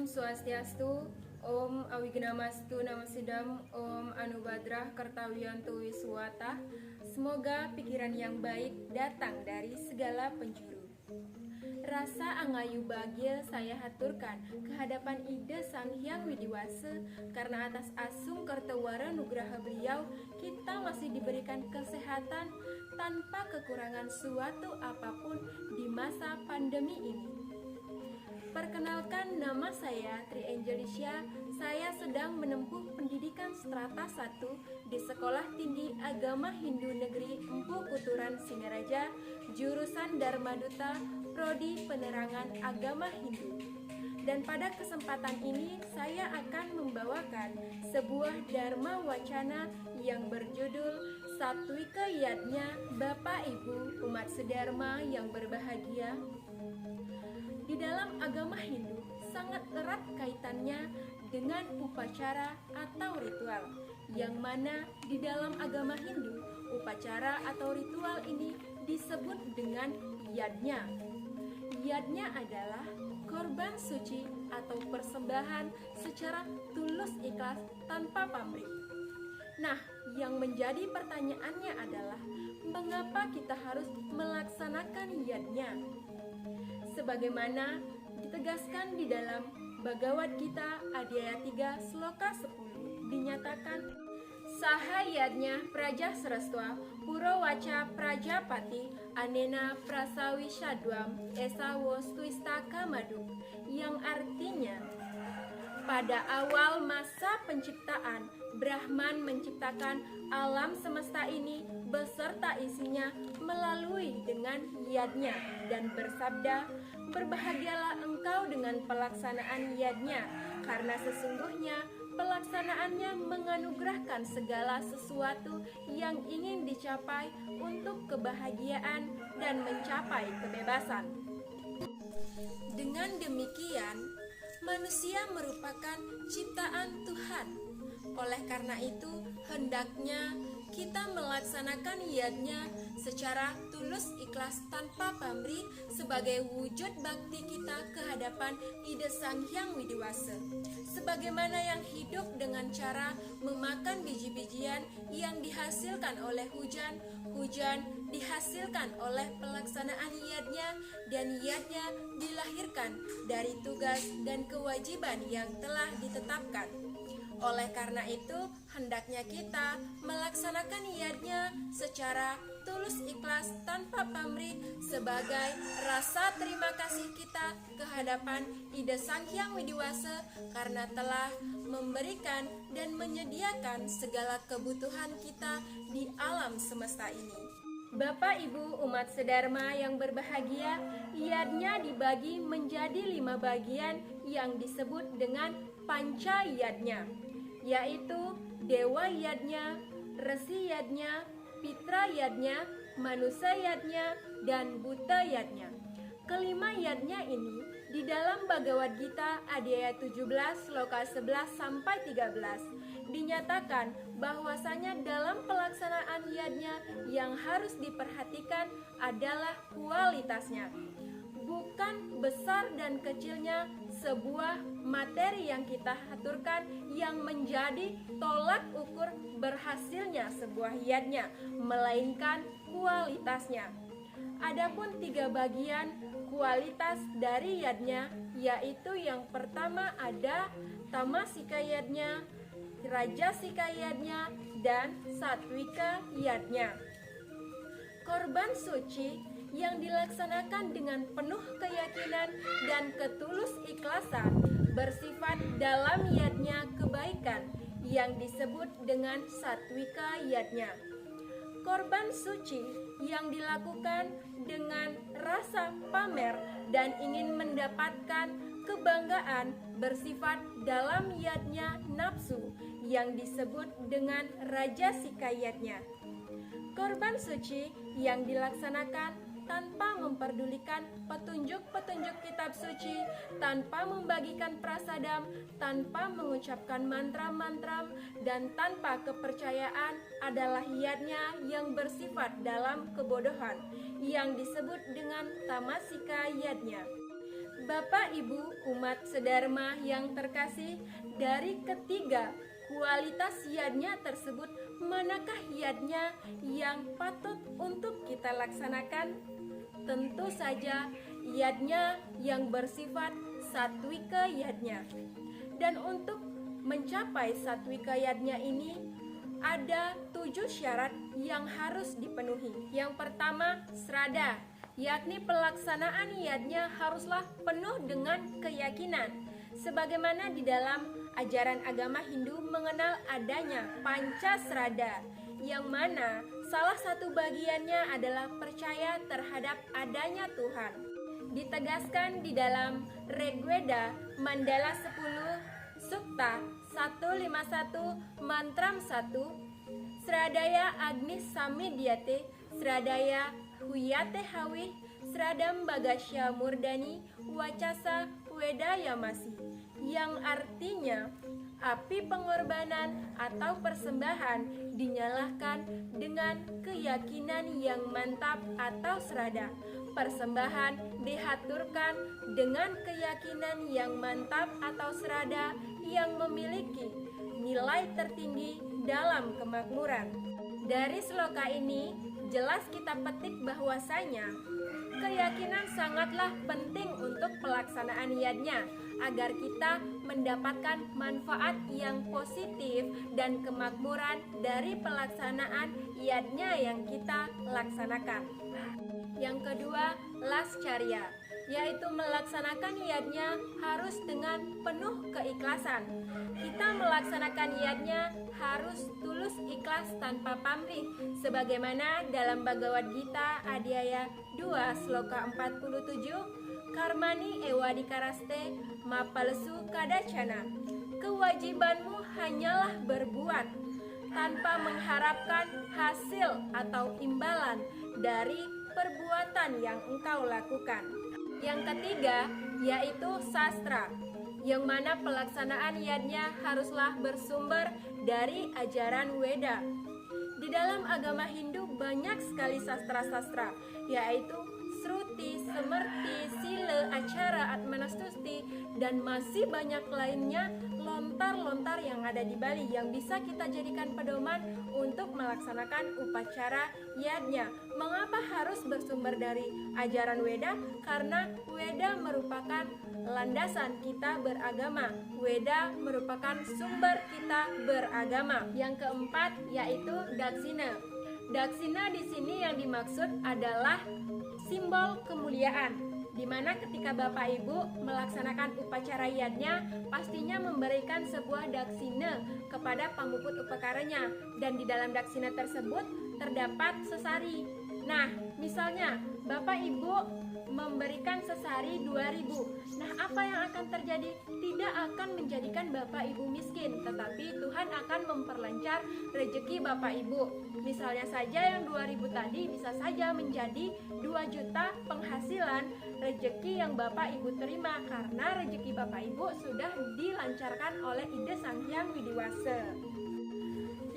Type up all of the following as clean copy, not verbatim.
Swastiastu, Om Awignamastu Namasidam, Om Anubadrah Kartawiyanto Wiswata. Semoga pikiran yang baik datang dari segala penjuru. Rasa angayu bahagia saya haturkan kehadapan Ida Sang Hyang Widiwasa, karena atas asung kertawara nugraha beliau kita masih diberikan kesehatan tanpa kekurangan suatu apapun di masa pandemi ini. Perkenalkan, nama saya Tri Angelicia. Saya sedang menempuh pendidikan strata 1 di Sekolah Tinggi Agama Hindu Negeri Empu Kuturan Singaraja, jurusan Dharma Duta, Prodi Penerangan Agama Hindu. Dan pada kesempatan ini saya akan membawakan sebuah dharma wacana yang berjudul Satwika Yadnya Bapak Ibu umat sedharma yang berbahagia. Di dalam agama Hindu sangat erat kaitannya dengan upacara atau ritual, yang mana di dalam agama Hindu upacara atau ritual ini disebut dengan yadnya. Yadnya adalah korban suci atau persembahan secara tulus ikhlas tanpa pamrih. Nah, yang menjadi pertanyaannya adalah mengapa kita harus melaksanakan yadnya? Sebagaimana ditegaskan di dalam Bhagavad Gita Adhyaya 3 Sloka 10, dinyatakan Sahayadnya Praja Srastwa Puro Waca Prajapati Anena Prasawi Shadwam Esawo Stuistaka Madu, yang artinya pada awal masa penciptaan Brahman menciptakan alam semesta ini beserta isinya melalui dengan yadnya dan bersabda, berbahagialah engkau dengan pelaksanaan yadnya, karena sesungguhnya pelaksanaannya menganugerahkan segala sesuatu yang ingin dicapai untuk kebahagiaan dan mencapai kebebasan. Dengan demikian, manusia merupakan ciptaan Tuhan. Oleh karena itu, hendaknya kita melaksanakan yadnya secara tulus ikhlas tanpa pamrih sebagai wujud bakti kita kehadapan Ida Sang Hyang Widiwasa. Sebagaimana yang hidup dengan cara memakan biji-bijian yang dihasilkan oleh hujan, hujan dihasilkan oleh pelaksanaan yadnya, dan yadnya dilahirkan dari tugas dan kewajiban yang telah ditetapkan. Oleh karena itu, hendaknya kita melaksanakan yadnya secara tulus ikhlas tanpa pamrih sebagai rasa terima kasih kita kehadapan Ida Sang Hyang Widiwasa karena telah memberikan dan menyediakan segala kebutuhan kita di alam semesta ini. Bapak Ibu umat sedharma yang berbahagia, yadnya dibagi menjadi 5 bagian yang disebut dengan panca yadnya, yaitu Dewa Yadnya, Resi Yadnya, Pitra Yadnya, Manusa Yadnya, dan Buta Yadnya. Kelima yadnya ini di dalam Bhagavad Gita Adhyaya 17 Sloka 11 sampai 13 dinyatakan bahwasanya dalam pelaksanaan yadnya yang harus diperhatikan adalah kualitasnya, bukan besar dan kecilnya sebuah materi yang kita aturkan yang menjadi tolak ukur berhasilnya sebuah yadnya, melainkan kualitasnya. Adapun 3 bagian kualitas dari yadnya, yaitu yang pertama ada tamasika yadnya, rajasika yadnya, dan satwika yadnya. Korban suci yang dilaksanakan dengan penuh keyakinan dan ketulus ikhlasan bersifat dalam yadnya kebaikan yang disebut dengan satwika yadnya. Korban suci yang dilakukan dengan rasa pamer dan ingin mendapatkan kebanggaan bersifat dalam yadnya nafsu yang disebut dengan rajasika yadnya. Korban suci yang dilaksanakan tanpa memperdulikan petunjuk-petunjuk kitab suci, tanpa membagikan prasadam, tanpa mengucapkan mantra-mantra, dan tanpa kepercayaan adalah yadnya yang bersifat dalam kebodohan, yang disebut dengan tamasika yadnya. Bapak Ibu umat sedharma yang terkasih, dari ketiga kualitas yadnya tersebut, manakah yadnya yang patut untuk kita laksanakan? Tentu saja yadnya yang bersifat satwika yadnya. Dan untuk mencapai satwika yadnya ini ada 7 syarat yang harus dipenuhi. Yang pertama, srada, yakni pelaksanaan yadnya haruslah penuh dengan keyakinan. Sebagaimana di dalam ajaran agama Hindu mengenal adanya Pancasrada, yang mana salah satu bagiannya adalah percaya terhadap adanya Tuhan. Ditegaskan di dalam Rigveda Mandala 10 Sukta 151 Mantram 1, Sradaya Agni Samidyate, Sradaya Huyate Hawih, Sradam Bagasya Murdani, Wacasa Wedayamasi, yang artinya api pengorbanan atau persembahan dinyalakan dengan keyakinan yang mantap atau srada. Persembahan dihaturkan dengan keyakinan yang mantap atau srada yang memiliki nilai tertinggi dalam kemakmuran. Dari sloka ini jelas kita petik bahwasanya keyakinan sangatlah penting untuk pelaksanaan yadnya, agar kita mendapatkan manfaat yang positif dan kemakmuran dari pelaksanaan yadnya yang kita laksanakan. Yang kedua, lascarya, yaitu melaksanakan yadnya harus dengan penuh keikhlasan. Kita melaksanakan yadnya harus tulus ikhlas tanpa pamrih, sebagaimana dalam Bhagavad Gita Adhyaya 2 Sloka 47, Karmani ewadikaraste mapalsu kadacana. Kewajibanmu hanyalah berbuat tanpa mengharapkan hasil atau imbalan dari perbuatan yang engkau lakukan. Yang ketiga, yaitu sastra, yang mana pelaksanaan yadnya haruslah bersumber dari ajaran Weda. Di dalam agama Hindu banyak sekali sastra-sastra, yaitu Sruti, Semerti, Sila, Acara, Atmanastuti, dan masih banyak lainnya, lontar-lontar yang ada di Bali yang bisa kita jadikan pedoman untuk melaksanakan upacara yadnya. Mengapa harus bersumber dari ajaran Weda? Karena Weda merupakan landasan kita beragama. Weda merupakan sumber kita beragama. Yang keempat yaitu daksina. Daksina di sini yang dimaksud adalah simbol kemuliaan, di mana ketika Bapak Ibu melaksanakan upacara yadnya pastinya memberikan sebuah daksina kepada pamuput upakaranya, dan di dalam daksina tersebut terdapat sesari. Nah, misalnya Bapak Ibu memberikan sesari 2.000. Nah, apa yang akan terjadi? Tidak akan menjadikan Bapak Ibu miskin, tetapi Tuhan akan memperlancar rezeki Bapak Ibu. Misalnya saja yang 2.000 tadi bisa saja menjadi 2 juta penghasilan rezeki yang Bapak Ibu terima, karena rezeki Bapak Ibu sudah dilancarkan oleh Ide Sang Hyang Widiwasa.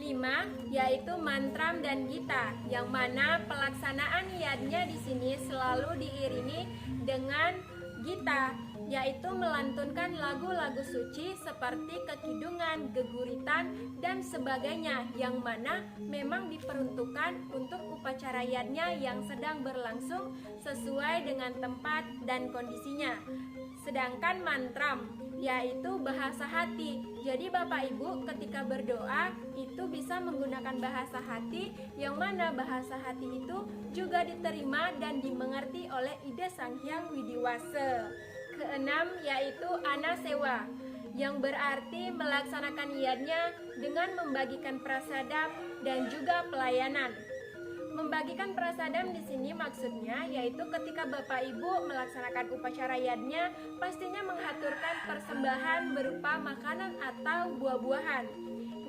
5 yaitu mantram dan gita, yang mana pelaksanaan yadnya di sini selalu diiringi dengan gita, yaitu melantunkan lagu-lagu suci seperti kekidungan, geguritan, dan sebagainya, yang mana memang diperuntukkan untuk upacara yadnya yang sedang berlangsung sesuai dengan tempat dan kondisinya. Sedangkan mantram yaitu bahasa hati. Jadi Bapak Ibu ketika berdoa itu bisa menggunakan bahasa hati, yang mana bahasa hati itu juga diterima dan dimengerti oleh Ide Sang Hyang Widiwasa. Keenam yaitu anasewa, yang berarti melaksanakan yadnya dengan membagikan prasadam dan juga pelayanan. Membagikan prasadam di sini maksudnya yaitu ketika Bapak Ibu melaksanakan upacara yadnya pastinya menghaturkan persembahan berupa makanan atau buah-buahan.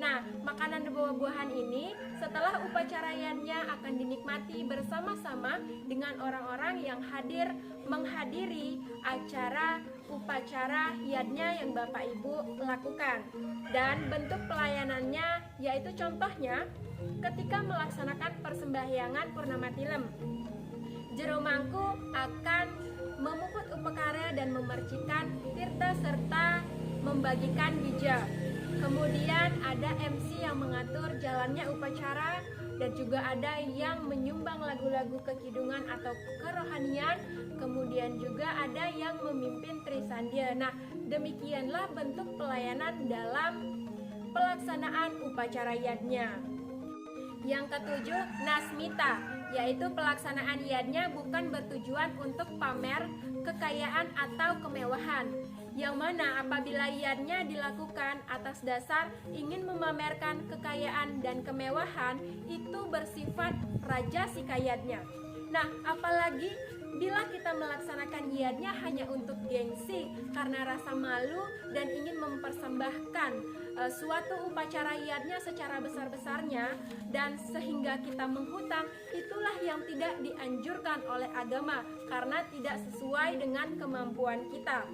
Nah, makanan dan buah-buahan ini setelah upacara yadnya akan dinikmati bersama-sama dengan orang-orang yang hadir menghadiri acara upacara yadnya yang Bapak Ibu lakukan. Dan bentuk pelayanannya yaitu contohnya ketika melaksanakan persembahyangan Purnama Tilem, jero mangku akan memuput upakarya dan memercikan tirta serta membagikan bija. Kemudian ada MC yang mengatur jalannya upacara, dan juga ada yang menyumbang lagu-lagu kekidungan atau kerohanian. Kemudian juga ada yang memimpin Trisandya. Nah, demikianlah bentuk pelayanan dalam pelaksanaan upacara yadnya. Yang ketujuh, nasmita, yaitu pelaksanaan yadnya bukan bertujuan untuk pamer kekayaan atau kemewahan, yang mana apabila yadnya dilakukan atas dasar ingin memamerkan kekayaan dan kemewahan, itu bersifat raja sikayatnya. Nah, apalagi bila kita melaksanakan yadnya hanya untuk gengsi karena rasa malu dan ingin mempersembahkan suatu upacara yadnya secara besar-besarnya dan sehingga kita menghutang, itulah yang tidak dianjurkan oleh agama karena tidak sesuai dengan kemampuan kita.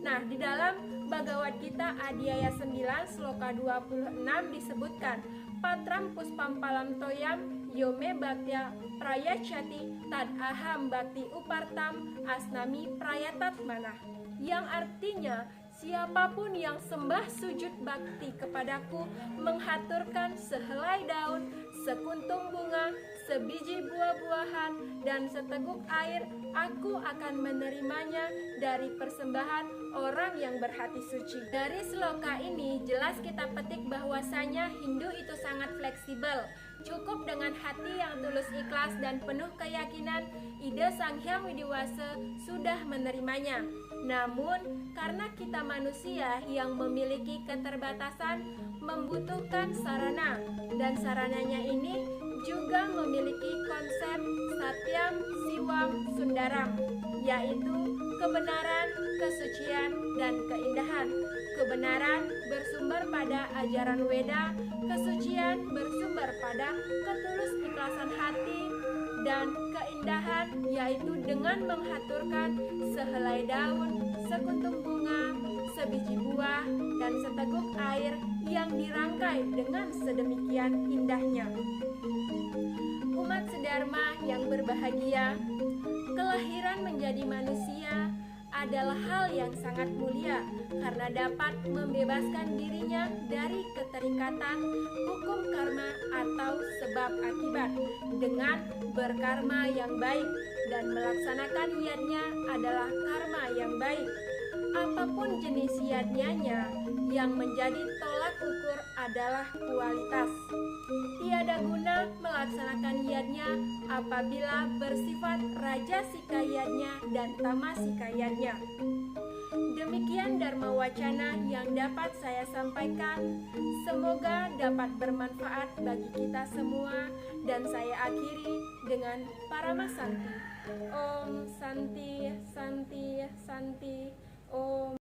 Nah, di dalam Bhagavad Gita Adhyaya 9 Sloka 26 disebutkan, Patram puspam palam toyam yome bhaktya prayachati tad aham bhakti upartam asnami prayatat manah, yang artinya siapapun yang sembah sujud bakti kepadaku, menghaturkan sehelai daun, sekuntung bunga, sebiji buah-buahan, dan seteguk air, aku akan menerimanya dari persembahan orang yang berhati suci. Dari sloka ini jelas kita petik bahwasanya Hindu itu sangat fleksibel. Cukup dengan hati yang tulus ikhlas dan penuh keyakinan, ide Sang Hyang Widiwasa sudah menerimanya. Namun, karena kita manusia yang memiliki keterbatasan, membutuhkan sarana, dan sarananya ini juga memiliki konsep Satyam Siwam Sundaram, yaitu kebenaran, kesucian, dan keindahan. Kebenaran bersumber pada ajaran Weda, kesucian bersumber pada ketulus ikhlasan hati, dan keindahan yaitu dengan menghaturkan sehelai daun, sekuntung bunga, sebiji buah, dan seteguk air yang dirangkai dengan sedemikian indahnya. Umat sedharma yang berbahagia, kelahiran menjadi manusia adalah hal yang sangat mulia karena dapat membebaskan dirinya dari keterikatan hukum karma atau sebab akibat dengan berkarma yang baik, dan melaksanakan yadnya adalah karma yang baik. Apapun jenis yadnya, yang menjadi tolak ukur adalah kualitas. Tiada guna melaksanakan yadnya apabila bersifat raja sikayatnya dan tamasikayatnya. Demikian Dharma Wacana yang dapat saya sampaikan. Semoga dapat bermanfaat bagi kita semua, dan saya akhiri dengan Paramasanti. Om Santi Santi Santi Om.